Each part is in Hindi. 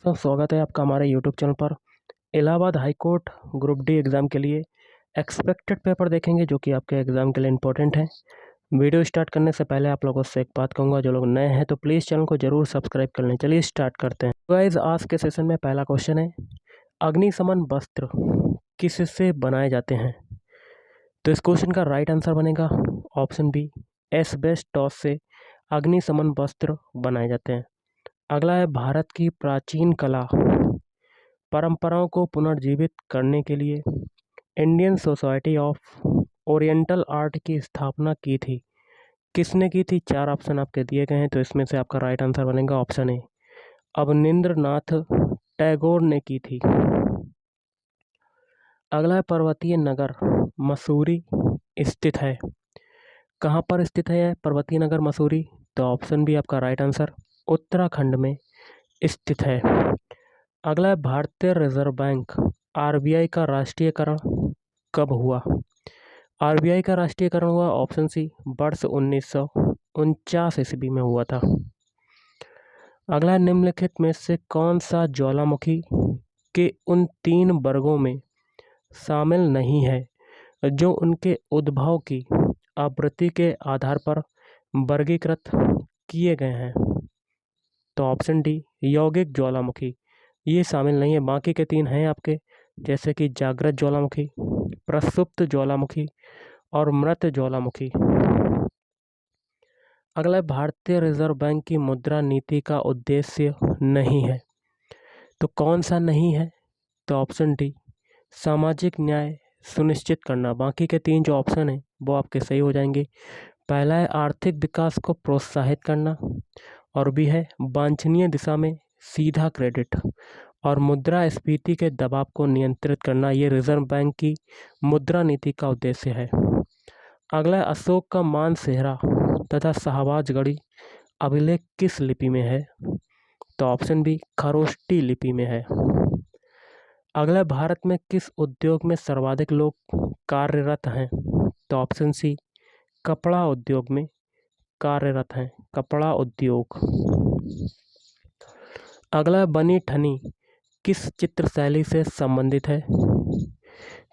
स्वागत है आपका हमारे यूट्यूब चैनल पर। Allahabad high court group D exam के लिए एक्सपेक्टेड पेपर देखेंगे जो कि आपके एग्ज़ाम के लिए इम्पोर्टेंट है। वीडियो स्टार्ट करने से पहले आप लोगों से एक बात कहूँगा, जो लोग नए हैं तो प्लीज़ चैनल को ज़रूर सब्सक्राइब कर लें। चलिए स्टार्ट करते हैं। गाइस, आज के सेशन में पहला क्वेश्चन है, अग्निशमन वस्त्र किससे बनाए जाते हैं? तो इस क्वेश्चन का राइट आंसर बनेगा ऑप्शन बी, एस्बेस्टॉस से अग्निशमन वस्त्र बनाए जाते हैं। अगला है, भारत की प्राचीन कला परंपराओं को पुनर्जीवित करने के लिए Indian society of oriental art की स्थापना की थी। किसने की थी? 4 ऑप्शन आपके दिए गए हैं, तो इसमें से आपका राइट आंसर बनेगा ऑप्शन ए, अवनींद्रनाथ टैगोर ने की थी। अगला है, पर्वतीय नगर मसूरी स्थित है। कहाँ पर स्थित है पर्वतीय नगर मसूरी? तो ऑप्शन बी आपका राइट आंसर, उत्तराखंड में स्थित है। अगला है, भारतीय रिजर्व बैंक आरबीआई का राष्ट्रीयकरण कब हुआ? आरबीआई का राष्ट्रीयकरण हुआ ऑप्शन सी, वर्ष 1949 ईस्वी में हुआ था। अगला है, निम्नलिखित में से कौन सा ज्वालामुखी के उन 3 वर्गों में शामिल नहीं है जो उनके उद्भव की आवृत्ति के आधार पर वर्गीकृत किए गए हैं? तो ऑप्शन डी, यौगिक ज्वालामुखी ये शामिल नहीं है। बाकी के 3 हैं आपके, जैसे कि जागृत ज्वालामुखी, प्रसुप्त ज्वालामुखी और मृत ज्वालामुखी। अगला है, भारतीय रिजर्व बैंक की मुद्रा नीति का उद्देश्य नहीं है। तो कौन सा नहीं है? तो ऑप्शन डी, सामाजिक न्याय सुनिश्चित करना। बाकी के 3 जो ऑप्शन हैं वो आपके सही हो जाएंगे। पहला है, आर्थिक विकास को प्रोत्साहित करना, और भी है, वांछनीय दिशा में सीधा क्रेडिट, और मुद्रास्फीति के दबाव को नियंत्रित करना। ये रिजर्व बैंक की मुद्रा नीति का उद्देश्य है। अगला है, अशोक का मानसेहरा तथा शाहबाजगढ़ी अभिलेख किस लिपि में है? तो ऑप्शन बी, खरोष्टी लिपि में है। अगला, भारत में किस उद्योग में सर्वाधिक लोग कार्यरत हैं? तो ऑप्शन सी, कपड़ा उद्योग में कार्यरत हैं, कपड़ा उद्योग। अगला, बनी ठनी किस चित्र शैली से संबंधित है?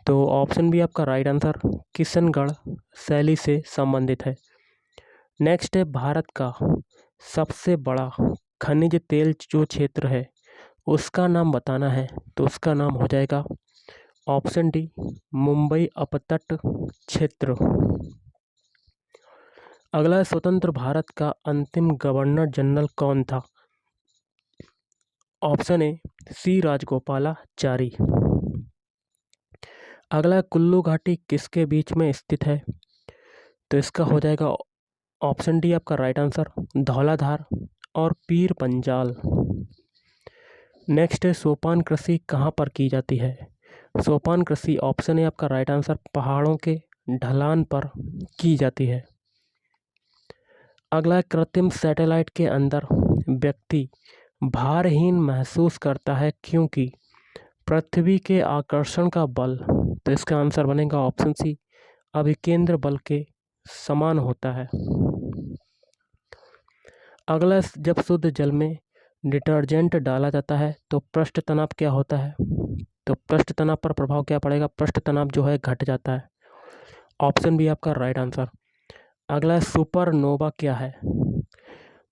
तो ऑप्शन बी आपका राइट आंसर, किशनगढ़ शैली से संबंधित है। नेक्स्ट है, भारत का सबसे बड़ा खनिज तेल जो क्षेत्र है उसका नाम बताना है, तो उसका नाम हो जाएगा ऑप्शन डी, मुंबई अपतट क्षेत्र। अगला, स्वतंत्र भारत का अंतिम गवर्नर जनरल कौन था? ऑप्शन ए, सी राजगोपालाचारी। अगला, कुल्लू घाटी किसके बीच में स्थित है? तो इसका हो जाएगा ऑप्शन डी आपका राइट आंसर, धौलाधार और पीर पंजाल। नेक्स्ट है, सोपान कृषि कहाँ पर की जाती है? सोपान कृषि ऑप्शन ए आपका राइट आंसर, पहाड़ों के ढलान पर की जाती है। अगला, कृत्रिम सैटेलाइट के अंदर व्यक्ति भारहीन महसूस करता है क्योंकि पृथ्वी के आकर्षण का बल। तो इसका आंसर बनेगा ऑप्शन सी, अभिकेंद्र बल के समान होता है। अगला, जब शुद्ध जल में डिटर्जेंट डाला जाता है तो पृष्ठ तनाव क्या होता है? तो पृष्ठ तनाव पर प्रभाव क्या पड़ेगा? पृष्ठ तनाव जो है घट जाता है। ऑप्शन बी आपका राइट आंसर। अगला, सुपरनोवा क्या है?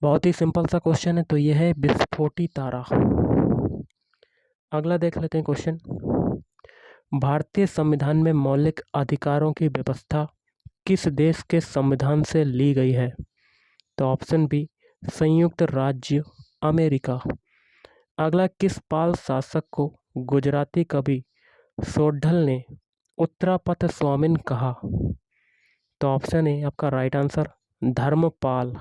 बहुत ही सिंपल सा क्वेश्चन है, तो यह है विस्फोटी तारा। अगला देख लेते हैं क्वेश्चन, भारतीय संविधान में मौलिक अधिकारों की व्यवस्था किस देश के संविधान से ली गई है? तो ऑप्शन बी, संयुक्त राज्य अमेरिका। अगला, किस पाल शासक को गुजराती कवि सोढल ने उत्तरापथ स्वामिन कहा? तो ऑप्शन ए आपका राइट आंसर, धर्मपाल।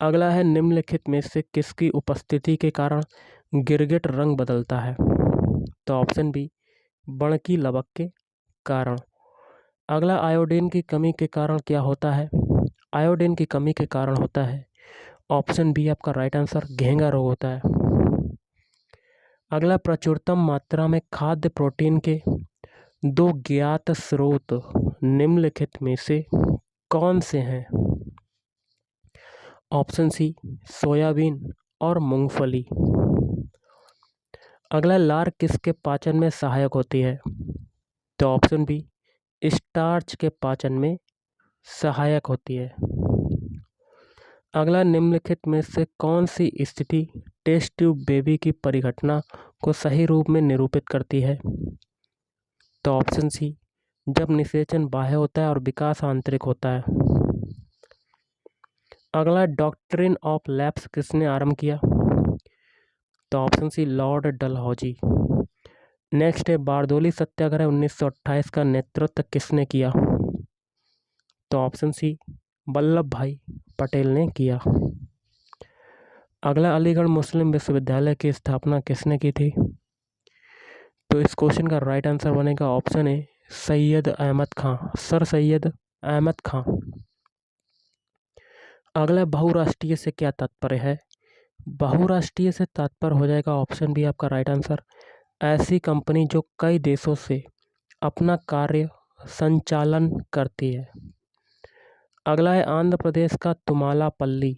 अगला है, निम्नलिखित में से किसकी उपस्थिति के कारण गिरगिट रंग बदलता है? तो ऑप्शन बी, बणकी लवक के कारण। अगला, आयोडीन की कमी के कारण क्या होता है? आयोडीन की कमी के कारण होता है ऑप्शन बी आपका राइट आंसर, घेंगा रोग होता है। अगला, प्रचुरतम मात्रा में खाद्य प्रोटीन के 2 ज्ञात स्रोत निम्नलिखित में से कौन से हैं? ऑप्शन सी, सोयाबीन और मूंगफली। अगला, लार किसके पाचन में सहायक होती है? तो ऑप्शन बी, स्टार्च के पाचन में सहायक होती है। अगला, निम्नलिखित में से कौन सी स्थिति टेस्ट ट्यूब बेबी की परिघटना को सही रूप में निरूपित करती है? तो ऑप्शन सी, जब निषेचन बाह्य होता है और विकास आंतरिक होता है। अगला, डॉक्ट्रिन ऑफ लैप्स किसने आरंभ किया? तो option C, lord Dalhousie. Next है, बारदोली सत्याग्रह 1928 का नेतृत्व किसने किया? तो ऑप्शन सी, वल्लभ भाई पटेल ने किया। अगला, अलीगढ़ मुस्लिम विश्वविद्यालय की स्थापना किसने की थी? तो इस क्वेश्चन का राइट आंसर बनेगा option A, Syed Ahmad Khan, sir Syed Ahmad Khan. अगला, बहुराष्ट्रीय से क्या तात्पर्य है? बहुराष्ट्रीय से तात्पर्य हो जाएगा ऑप्शन बी आपका राइट आंसर, ऐसी कंपनी जो कई देशों से अपना कार्य संचालन करती है। अगला है, आंध्र प्रदेश का तुमालापल्ली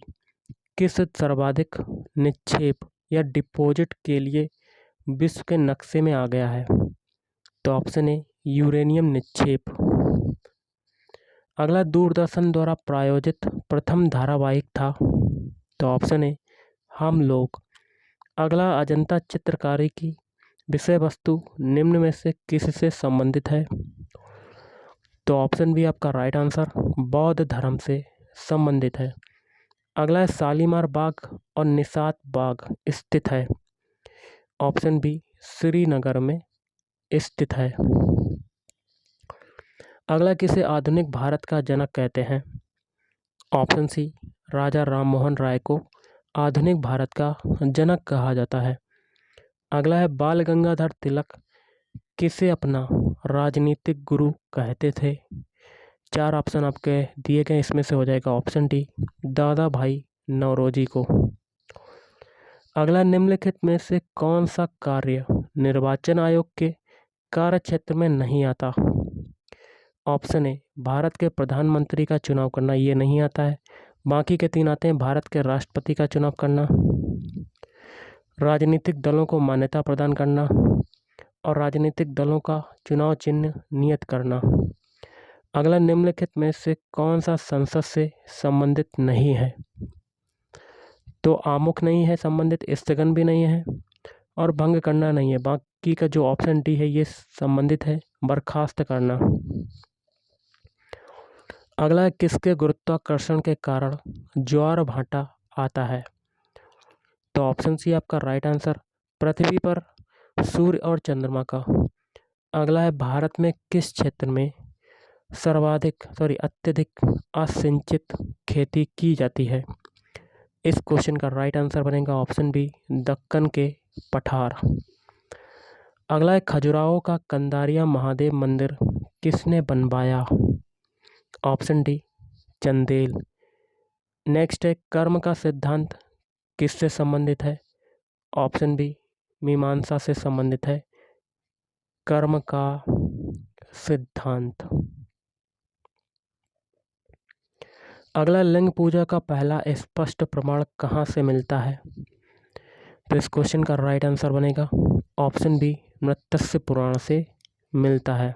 किस सर्वाधिक निक्षेप या डिपॉजिट के लिए विश्व के नक्शे में आ गया है? तो ऑप्शन ए, यूरेनियम निक्षेप। अगला, दूरदर्शन द्वारा प्रायोजित प्रथम धारावाहिक था? तो ऑप्शन ए, हम लोग। अगला, अजंता चित्रकारी की विषय वस्तु निम्न में से किससे संबंधित है? तो ऑप्शन बी आपका राइट आंसर, बौद्ध धर्म से संबंधित है। अगला है, शालीमार बाग और निशात बाग स्थित है? ऑप्शन बी, श्रीनगर में स्थित है। अगला, किसे आधुनिक भारत का जनक कहते हैं? ऑप्शन सी, राजा राममोहन राय को आधुनिक भारत का जनक कहा जाता है। अगला है, बाल गंगाधर तिलक किसे अपना राजनीतिक गुरु कहते थे? 4 ऑप्शन आपके दिए गए, इसमें से हो जाएगा ऑप्शन डी, दादा भाई नौरोजी को। अगला, निम्नलिखित में से कौन सा कार्य निर्वाचन आयोग के कार्य क्षेत्र में नहीं आता? ऑप्शन ए, भारत के प्रधानमंत्री का चुनाव करना, ये नहीं आता है। बाकी के 3 आते हैं, भारत के राष्ट्रपति का चुनाव करना, राजनीतिक दलों को मान्यता प्रदान करना और राजनीतिक दलों का चुनाव चिन्ह नियत करना। अगला, निम्नलिखित में से कौन सा संसद से संबंधित नहीं है? तो आमुख नहीं है संबंधित, स्थगन भी नहीं है और भंग करना नहीं है। बाकी का जो ऑप्शन डी है ये संबंधित है, बर्खास्त करना। अगला, किसके गुरुत्वाकर्षण के कारण ज्वार भाटा आता है? तो ऑप्शन सी आपका राइट आंसर, पृथ्वी पर सूर्य और चंद्रमा का। अगला है, भारत में किस क्षेत्र में अत्यधिक असिंचित खेती की जाती है? इस क्वेश्चन का राइट आंसर बनेगा ऑप्शन बी, दक्कन के पठार। अगला है, खजुराहो का कंदारिया महादेव मंदिर किसने बनवाया? Option D, Chandel. नेक्स्ट है, कर्म का सिद्धांत किससे संबंधित है? ऑप्शन बी, मीमांसा से संबंधित है कर्म का सिद्धांत। अगला, लिंग पूजा का पहला स्पष्ट प्रमाण कहाँ से मिलता है? तो इस क्वेश्चन का राइट आंसर बनेगा ऑप्शन बी, मृत्स्य पुराण से मिलता है।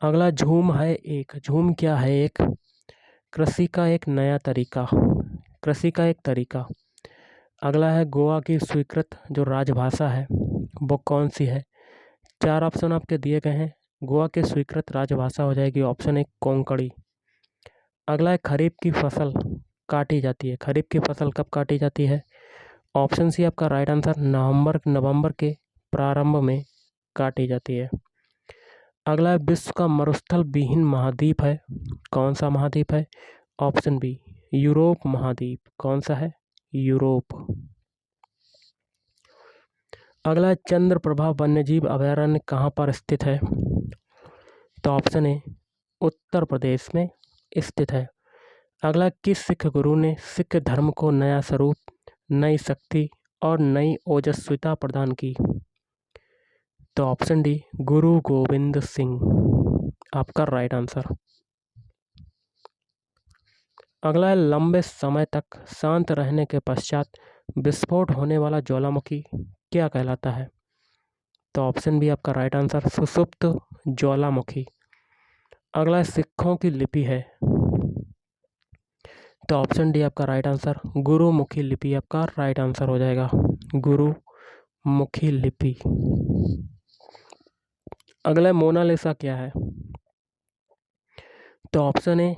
अगला, झूम क्या है? एक कृषि का एक तरीका। अगला है, गोवा की स्वीकृत जो राजभाषा है वो कौन सी है? 4 ऑप्शन आपके दिए गए हैं, गोवा की स्वीकृत राजभाषा हो जाएगी ऑप्शन ए, कोंकणी। अगला है, खरीफ की फसल काटी जाती है, खरीफ की फसल कब काटी जाती है? ऑप्शन सी आपका राइट आंसर, नवंबर के प्रारंभ में काटी जाती है। अगला है, विश्व का मरुस्थल विहीन महाद्वीप है, कौन सा महाद्वीप है? ऑप्शन बी, यूरोप महाद्वीप। कौन सा है? यूरोप। अगला, चंद्रप्रभा वन्यजीव अभयारण्य कहाँ पर स्थित है? तो ऑप्शन ए, उत्तर प्रदेश में स्थित है। अगला, किस सिख गुरु ने सिख धर्म को नया स्वरूप, नई शक्ति और नई ओजस्विता प्रदान की? तो ऑप्शन डी, गुरु गोविंद सिंह आपका राइट आंसर। अगला है लंबे समय तक शांत रहने के पश्चात विस्फोट होने वाला ज्वालामुखी क्या कहलाता है? तो ऑप्शन बी आपका राइट आंसर सुषुप्त ज्वालामुखी। अगला सिखों की लिपि है, तो ऑप्शन डी आपका राइट आंसर गुरुमुखी लिपि आपका राइट आंसर हो जाएगा, गुरुमुखी लिपि। अगला मोनालिसा क्या है? तो ऑप्शन ए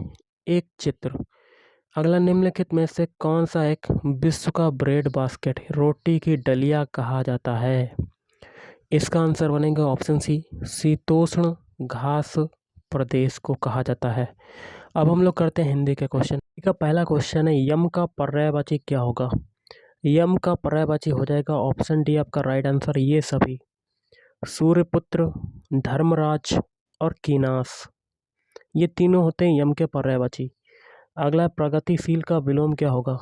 एक चित्र। अगला निम्नलिखित में से कौन सा एक विश्व का ब्रेड बास्केट रोटी की डलिया कहा जाता है? इसका आंसर बनेगा ऑप्शन सी शीतोष्ण घास प्रदेश को कहा जाता है। अब हम लोग करते हैं हिंदी के क्वेश्चन का। पहला क्वेश्चन है यम का पर्यायवाची क्या होगा? यम का पर्यायवाची हो जाएगा ऑप्शन डी आपका राइट आंसर ये सभी, सूर्यपुत्र, धर्मराज और कीनास, ये तीनों होते हैं यम के पर्यायवाची। अगला प्रगतिशील का विलोम क्या होगा?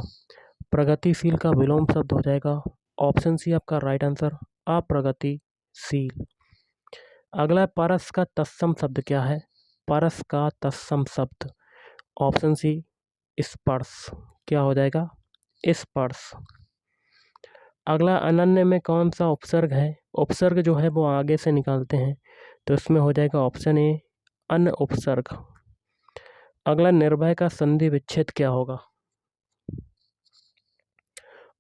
प्रगतिशील का विलोम शब्द हो जाएगा ऑप्शन सी आपका राइट आंसर अप्रगतिशील। अगला परस का तत्सम शब्द क्या है? परस का तत्सम शब्द ऑप्शन सी स्पर्श, क्या हो जाएगा? स्पर्श। अगला अनन्य में कौन सा उपसर्ग है? उपसर्ग जो है वो आगे से निकालते हैं, तो इसमें हो जाएगा ऑप्शन ए अन उपसर्ग। अगला निर्भय का संधि विच्छेद क्या होगा?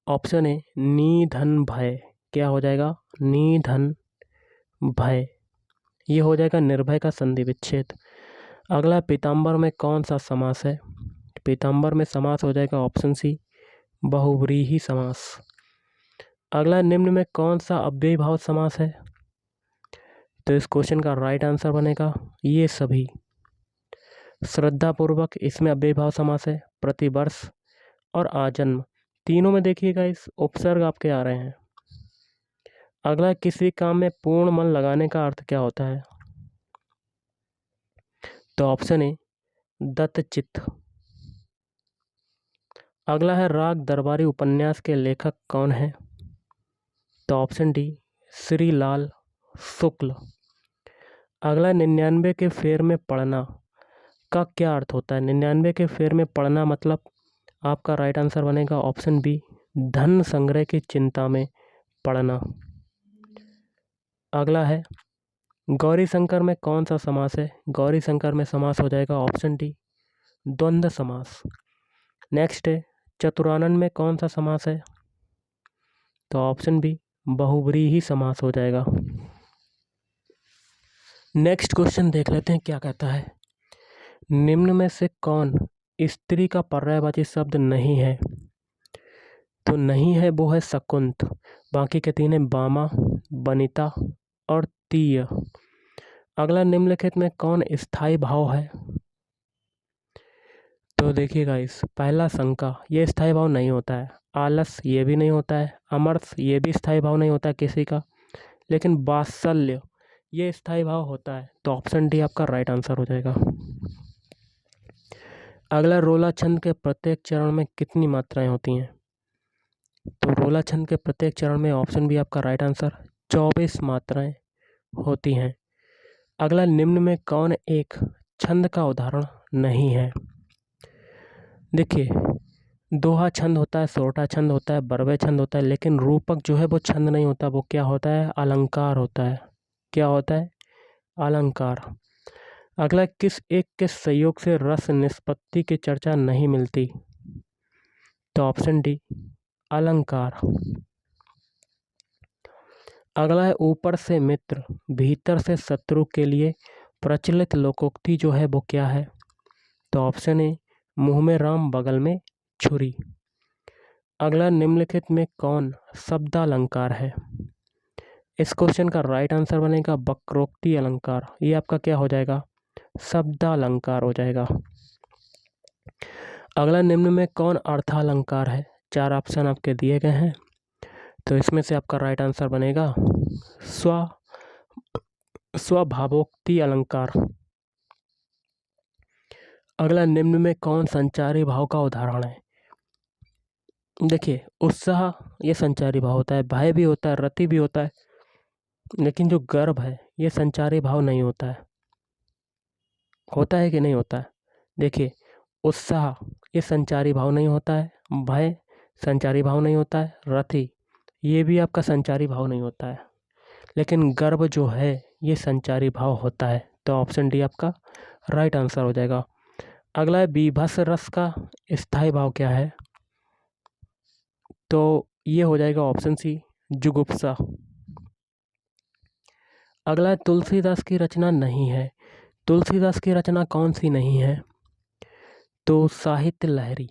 ऑप्शन ए निधन भय, क्या हो जाएगा? निधन भय, ये हो जाएगा निर्भय का संधि विच्छेद। अगला पीताम्बर में कौन सा समास है? पीताम्बर में समास हो जाएगा ऑप्शन सी बहुव्रीहि समास। अगला निम्न में कौन सा अव्ययी भाव समास है? तो इस क्वेश्चन का राइट आंसर बनेगा ये सभी। श्रद्धापूर्वक इसमें अव्ययी भाव समास है, प्रतिवर्ष और आजन्म, तीनों में देखिएगा इस उपसर्ग आपके आ रहे हैं। अगला किसी काम में पूर्ण मन लगाने का अर्थ क्या होता है? तो ऑप्शन ए दत्तचित्त। अगला है राग दरबारी उपन्यास के लेखक कौन है? तो ऑप्शन डी श्री लाल शुक्ल। अगला 99 के फेर में पढ़ना का क्या अर्थ होता है? 99 के फेर में पढ़ना मतलब आपका राइट आंसर बनेगा ऑप्शन बी धन संग्रह की चिंता में पढ़ना। अगला है गौरी शंकर में कौन सा समास है? गौरी शंकर में समास हो जाएगा ऑप्शन डी द्वंद्व समास। नेक्स्ट है चतुरानन में कौन सा समास है? तो ऑप्शन बी बहुव्रीहि समास हो जाएगा। नेक्स्ट क्वेश्चन देख लेते हैं क्या कहता है। निम्न में से कौन स्त्री का पर्यायवाची शब्द नहीं है? तो नहीं है वो है शकुंत, बाकी के तीन है बामा, बनिता और तीय। अगला निम्नलिखित में कौन स्थायी भाव है? तो देखिएगा इस पहला शंका, ये स्थायी भाव नहीं होता है। आलस ये भी नहीं होता है। अमर्ष ये भी स्थायी भाव नहीं होता है किसी का। लेकिन वात्सल्य ये स्थायी भाव होता है, तो ऑप्शन डी आपका राइट आंसर हो जाएगा। अगला रोला छंद के प्रत्येक चरण में कितनी मात्राएं होती हैं? तो रोला छंद के प्रत्येक चरण में ऑप्शन बी आपका राइट आंसर 24 मात्राएं होती हैं। अगला निम्न में कौन एक छंद का उदाहरण नहीं है? देखिए दोहा छंद होता है, सोरठा छंद होता है, बरवे छंद होता है, लेकिन रूपक जो है वो छंद नहीं होता, वो क्या होता है? अलंकार होता है। क्या होता है? अलंकार। अगला किस एक के संयोग से रस निष्पत्ति की चर्चा नहीं मिलती? तो ऑप्शन डी अलंकार। अगला है ऊपर से मित्र भीतर से शत्रु के लिए प्रचलित लोकोक्ति जो है वो क्या है? तो ऑप्शन ए मुंह में राम बगल में छुरी। अगला निम्नलिखित में कौन शब्दालंकार है? इस क्वेश्चन का राइट आंसर बनेगा वक्रोक्ति अलंकार, ये आपका क्या हो जाएगा? शब्दालंकार हो जाएगा। अगला निम्न में कौन अर्थालंकार है? चार ऑप्शन आपके दिए गए हैं, तो इसमें से आपका राइट आंसर बनेगा स्वभावोक्ति अलंकार। अगला निम्न में कौन संचारी भाव का उदाहरण है? देखिए उत्साह ये संचारी भाव होता है, भय भी होता है, रति भी होता है, लेकिन जो गर्व है ये संचारी भाव नहीं होता है। होता है कि नहीं होता है? देखिए उत्साह ये संचारी भाव नहीं होता है, भय संचारी भाव नहीं होता है, रति ये भी आपका संचारी भाव नहीं होता है, लेकिन गर्व जो है ये संचारी भाव होता है। तो ऑप्शन डी आपका राइट आंसर हो जाएगा। अगला है बीभत्स रस का स्थायी भाव क्या है? तो ये हो जाएगा ऑप्शन सी जुगुप्सा। अगला है तुलसीदास की रचना नहीं है। तुलसीदास की रचना कौन सी नहीं है? तो साहित्य लहरी।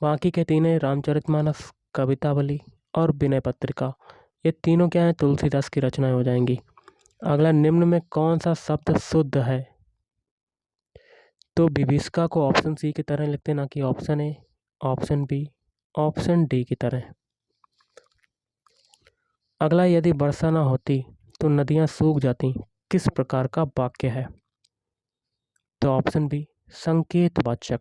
बाकी के तीनों रामचरितमानस, कवितावली और विनय पत्रिका, ये तीनों क्या हैं? तुलसीदास की रचनाएं हो जाएंगी। अगला, निम्न में कौन सा शब्द शुद्ध है? तो विभीषिका को ऑप्शन सी की तरह लिखते हैं, ना कि option A, option B, option D की तरह। अगला, यदि वर्षा ना होती तो नदियां सूख जाती, किस प्रकार का वाक्य है? तो ऑप्शन बी संकेतवाचक,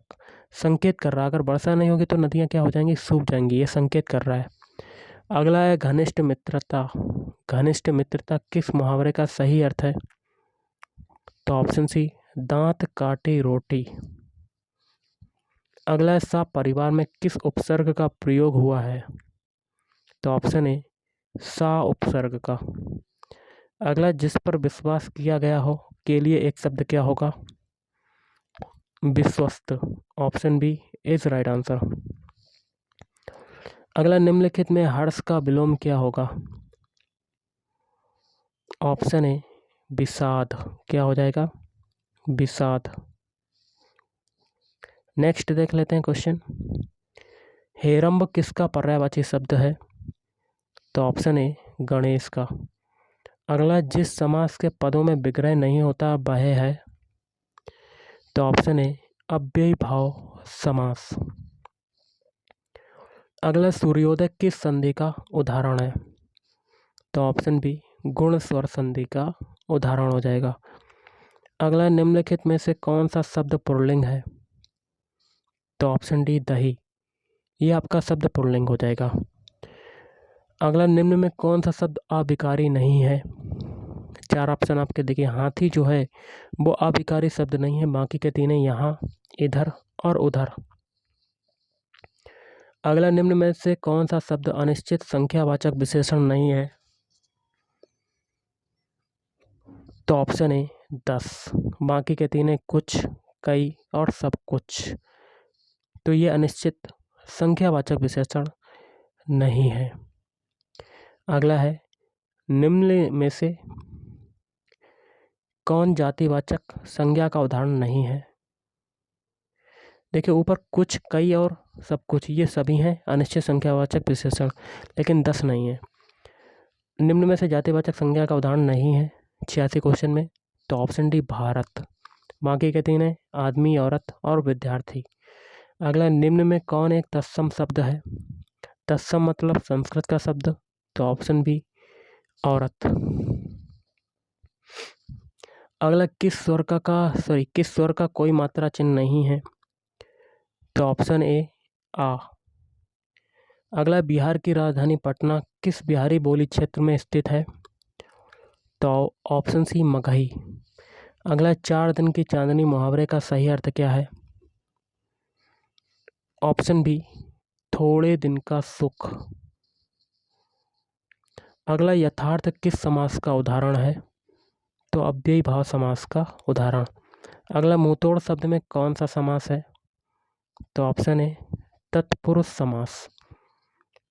संकेत कर रहा है अगर वर्षा नहीं होगी तो नदियां क्या हो जाएंगी? सूख जाएंगी, ये संकेत कर रहा है। अगला है घनिष्ठ मित्रता। घनिष्ठ मित्रता किस मुहावरे का सही अर्थ है? तो ऑप्शन सी दांत काटे रोटी। अगला है सा परिवार में किस उपसर्ग का प्रयोग हुआ है? तो ऑप्शन ए सा उपसर्ग का। अगला, जिस पर विश्वास किया गया हो के लिए एक शब्द क्या होगा? विश्वस्त। Option B is right answer. अगला, निम्नलिखित में हर्ष का विलोम क्या होगा? ऑप्शन ए विषाद। क्या हो जाएगा? विषाद। नेक्स्ट देख लेते हैं क्वेश्चन। हेरंब किसका पर्यायवाची शब्द है? तो ऑप्शन ए गणेश का। अगला, जिस समास के पदों में विग्रह नहीं होता वह है? तो ऑप्शन ए अव्ययी भाव समास। अगला, सूर्योदय किस संधि का उदाहरण है? तो ऑप्शन बी गुण स्वर संधि का उदाहरण हो जाएगा। अगला, निम्नलिखित में से कौन सा शब्द पुल्लिंग है? तो ऑप्शन डी दही, ये आपका शब्द पुल्लिंग हो जाएगा। अगला, निम्न में कौन सा शब्द अविकारी नहीं है? चार ऑप्शन आपके देखिए, हाथी जो है वो अविकारी शब्द नहीं है, बाकी के तीनों यहाँ, इधर और उधर। अगला, निम्न में से कौन सा शब्द अनिश्चित संख्यावाचक विशेषण नहीं है? तो ऑप्शन ए 10, बाकी के तीनों कुछ, कई और सब कुछ। तो ये अनिश्चित संख्यावाचक विशेषण नहीं है। अगला है, निम्न में से कौन जातिवाचक संज्ञा का उदाहरण नहीं है? देखिए ऊपर कुछ, कई और सब कुछ, ये सभी हैं अनिश्चित संख्यावाचक विशेषण, लेकिन 10 नहीं है। निम्न में से जातिवाचक संज्ञा का उदाहरण नहीं है 86 क्वेश्चन में। तो ऑप्शन डी भारत। बाकी के तीन है आदमी, औरत और विद्यार्थी। अगला, निम्न में कौन एक तत्सम शब्द है? तत्सम मतलब संस्कृत का शब्द। तो ऑप्शन बी औरत। अगला, किस स्वर का कोई मात्रा चिन्ह नहीं है? तो ऑप्शन ए आ। अगला, बिहार की राजधानी पटना किस बिहारी बोली क्षेत्र में स्थित है? तो ऑप्शन सी मगही। अगला, 4 दिन की चांदनी मुहावरे का सही अर्थ क्या है? ऑप्शन बी थोड़े दिन का सुख। अगला, यथार्थ किस समास का उदाहरण है? तो अव्ययी भाव समास का उदाहरण। अगला, मुंहतोड़ शब्द में कौन सा समास है? तो ऑप्शन ए तत्पुरुष समास।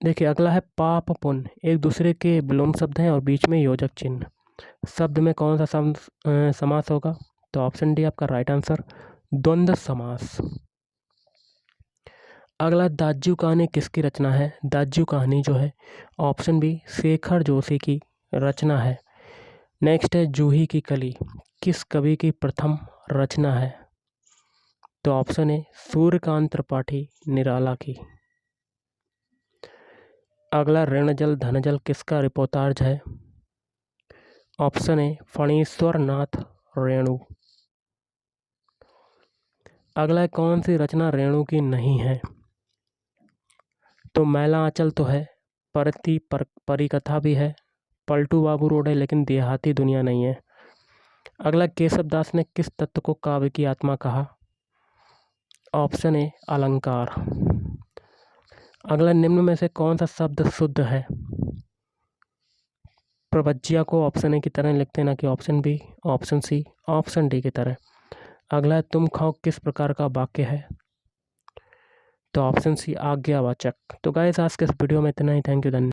देखिए अगला है पाप पुण्य, एक दूसरे के विलोम शब्द हैं और बीच में योजक चिन्ह, शब्द में कौन सा समास होगा? तो ऑप्शन डी आपका राइट आंसर द्वंद्व समास। अगला, दाज्यू कहानी किसकी रचना है? दाज्यू कहानी जो है ऑप्शन बी शेखर जोशी की रचना है। नेक्स्ट है जूही की कली किस कवि की प्रथम रचना है? तो ऑप्शन ए सूर्यकांत त्रिपाठी निराला की। अगला, ऋण जल धन जल किसका रिपोर्टाज है? Option A Phanishwar Nath Renu. अगला, कौन सी रचना रेणु की नहीं है? तो मैला आंचल तो है, परिकथा भी है, पलटू बाबू रोड है, लेकिन देहाती दुनिया नहीं है। अगला, केशवदास ने किस तत्व को काव्य की आत्मा कहा? ऑप्शन ए अलंकार। अगला, निम्न में से कौन सा शब्द शुद्ध है? प्रवज्या को ऑप्शन ए की तरह लिखते हैं, ना कि option B, option C, option D की तरह। अगला, तुम खाओ किस प्रकार का वाक्य है? तो ऑप्शन सी आज्ञावाचक। तो गाइस, आज के इस वीडियो में इतना ही। थैंक यू, धन्यवाद।